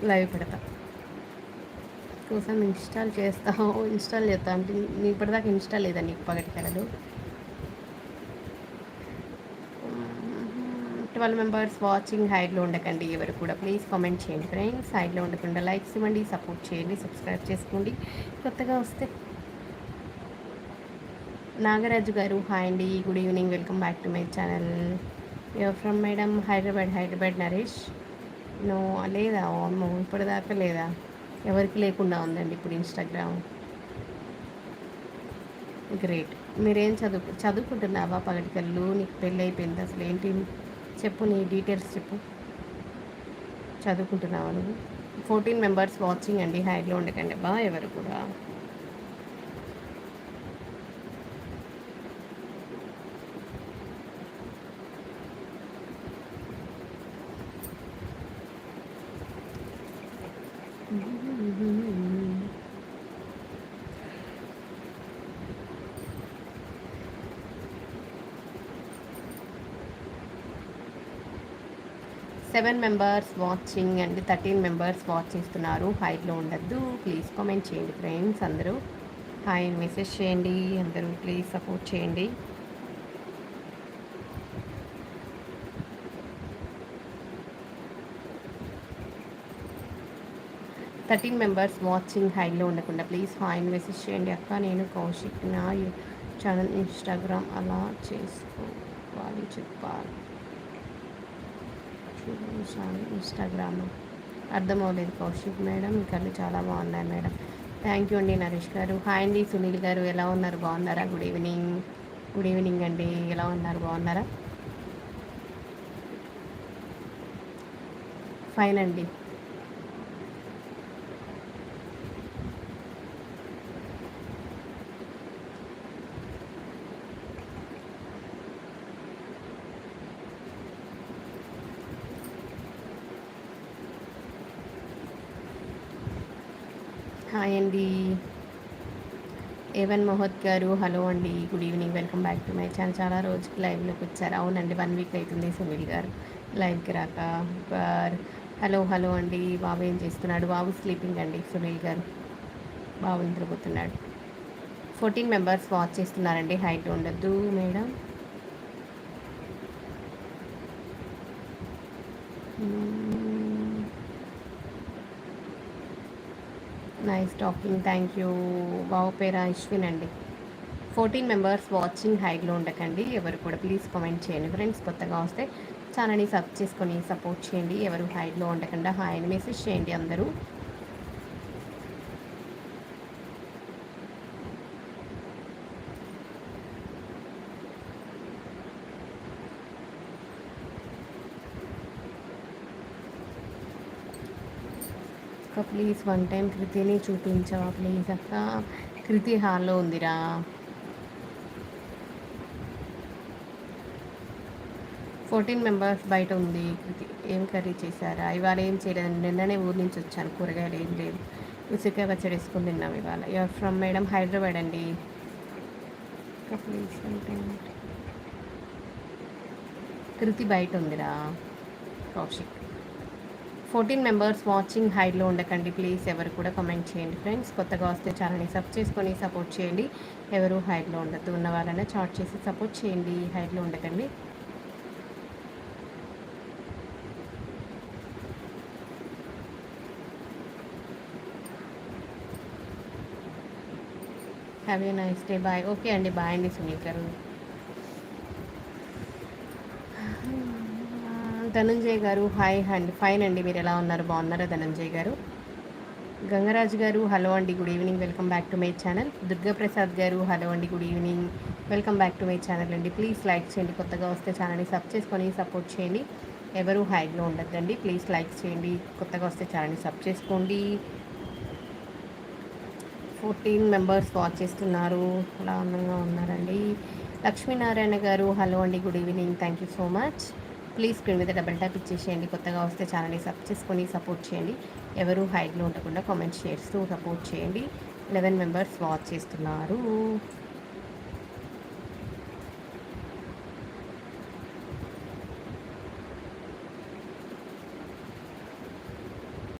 live పెడతా కోసం install చేస్తావు ఇన్స్టాల్ చేస్తా అంటే నీ ఇప్పటిదాకా ఇన్స్టాల్ లేదా నీకు పగటి కలలు 12 మెంబర్స్ వాచింగ్ హైడ్లో ఉండకండి ఎవరు కూడా ప్లీజ్ కామెంట్ చేయండి ఫ్రెండ్స్ హైడ్లో ఉండకుండా లైక్స్ ఇవ్వండి సపోర్ట్ చేయండి సబ్స్క్రైబ్ చేసుకోండి కొత్తగా వస్తే నాగరాజు గారు హాయ్ అండి good evening welcome back to my channel your from madam Hyderabad Naresh no లేదా అమ్మో ఇప్పటిదాకా లేదా ఎవరికి లేకుండా ఉందండి ఇప్పుడు ఇన్స్టాగ్రామ్ గ్రేట్ మీరేం చదువుకుంటున్నావా పగటికల్లు నీకు పెళ్ళి అయిపోయింది అసలు ఏంటి చెప్పు నీ డీటెయిల్స్ చెప్పు చదువుకుంటున్నావా నువ్వు 14 మెంబర్స్ వాచింగ్ అండి హైడ్లో ఉండకండి బా ఎవరు కూడా 7 మెంబర్స్ వాచింగ్ అండి 13 మెంబర్స్ వాచ్ చేస్తున్నారు హైట్లో ఉండద్దు ప్లీజ్ కామెంట్ చేయండి ఫ్రెండ్స్ అందరూ హాయ్ మెసేజ్ చేయండి అందరూ ప్లీజ్ సపోర్ట్ చేయండి 13 మెంబర్స్ వాచింగ్ హైలో ఉండకుండా ప్లీజ్ హాయ్ మెసేజ్ చేయండి అక్క నేను కౌశిక్ నా ఛానల్ ఇన్స్టాగ్రామ్ అలా చేసుకోవాలి చెప్పాలి ఇన్స్టాగ్రామ్ అర్థం అవ్వలేదు కౌశిక్ మేడం మీ కళ్ళు చాలా బాగున్నాయి మేడం థ్యాంక్ యూ అండి నరేష్ గారు హాయ్ అండి సునీల్ గారు ఎలా ఉన్నారు బాగున్నారా గుడ్ ఈవినింగ్ అండి ఎలా ఉన్నారు బాగున్నారా ఫైన్ అండి హాయ్ అండి ఏవన్ మహోద్ గారు హలో అండి good evening welcome back to my channel చాలా రోజుకి లైవ్లోకి వచ్చారు అవునండి 1 వీక్ అవుతుంది సునీల్ గారు లైవ్కి రాక హలో అండి బాబు ఏం చేస్తున్నాడు బాబు స్లీపింగ్ అండి సునీల్ గారు బాబు నిద్రపోతున్నాడు 14 మెంబర్స్ వాచ్ చేస్తున్నారండి హైట్ ఉండద్దు madam nice talking thank you బాబు పేరు అశ్విన్ అండి 14 మెంబర్స్ వాచింగ్ హైడ్లో ఉండకండి ఎవరు కూడా ప్లీజ్ కామెంట్ చేయండి ఫ్రెండ్స్ కొత్తగా వస్తే ఛానల్ని సబ్ చేసుకొని సపోర్ట్ చేయండి ఎవరు హైడ్లో ఉండకుండా హాయ్ని మెసేజ్ చేయండి అందరూ అక్క ప్లీజ్ 1 టైం కృతిని చూపించవా ప్లీజ్ అక్క కృతి హాల్లో ఉందిరా ఫోర్టీన్ మెంబర్స్ బయట ఉంది కృతి ఏం కర్రీ చేశారా ఇవాళ ఏం చేయలేదండి నిన్ననే ఊరి నుంచి వచ్చాను కూరగాయలు ఏం లేదు ఉసిరికాయ పచ్చడి వేసుకొని తిన్నాం ఇవాళ యూఆర్ ఫ్రమ్ మేడం హైదరాబాద్ అండి ప్లీజ్ 1 టైం కృతి బయట ఉందిరా కౌశిక్ 14 మెంబర్స్ వాచింగ్ హైడ్లో ఉండకండి ప్లీజ్ ఎవరు కూడా కామెంట్ చేయండి ఫ్రెండ్స్ కొత్తగా వస్తే ఛానల్ని సబ్ చేసుకొని సపోర్ట్ చేయండి ఎవరు హైడ్లో ఉండద్దు ఉన్న వాళ్ళనే చాట్ చేసి సపోర్ట్ చేయండి హైడ్లో ఉండకండి have a nice day bye okay అండి బాయ్ అండి సునీల్ గారు ధనంజయ్ గారు హాయ్ అండి ఫైన్ అండి మీరు ఎలా ఉన్నారు బాగున్నారా ధనంజయ్ గారు గంగరాజు గారు హలో అండి good evening welcome back to my channel Durgaprasad గారు హలో అండి good evening welcome back to my channel అండి ప్లీజ్ లైక్ చేయండి కొత్తగా వస్తే ఛానల్ని సబ్ చేసుకొని సపోర్ట్ చేయండి ఎవరు హైడ్లో ఉండద్దండి ప్లీజ్ లైక్ చేయండి కొత్తగా వస్తే ఛానల్ని సబ్ చేసుకోండి 14 మెంబర్స్ వాచ్ చేస్తున్నారు అలా అందంగా ఉన్నారండి లక్ష్మీనారాయణ గారు హలో అండి good evening thank you so much please screen మీద డబల్ ట్యాప్ ఇచ్చేసేయండి కొత్తగా వస్తే ఛానల్ని సబ్ చేసుకొని సపోర్ట్ చేయండి ఎవరు హైడ్లో ఉండకుండా కామెంట్స్ చేస్తూ సపోర్ట్ చేయండి 11 మెంబర్స్ వాచ్ చేస్తున్నారు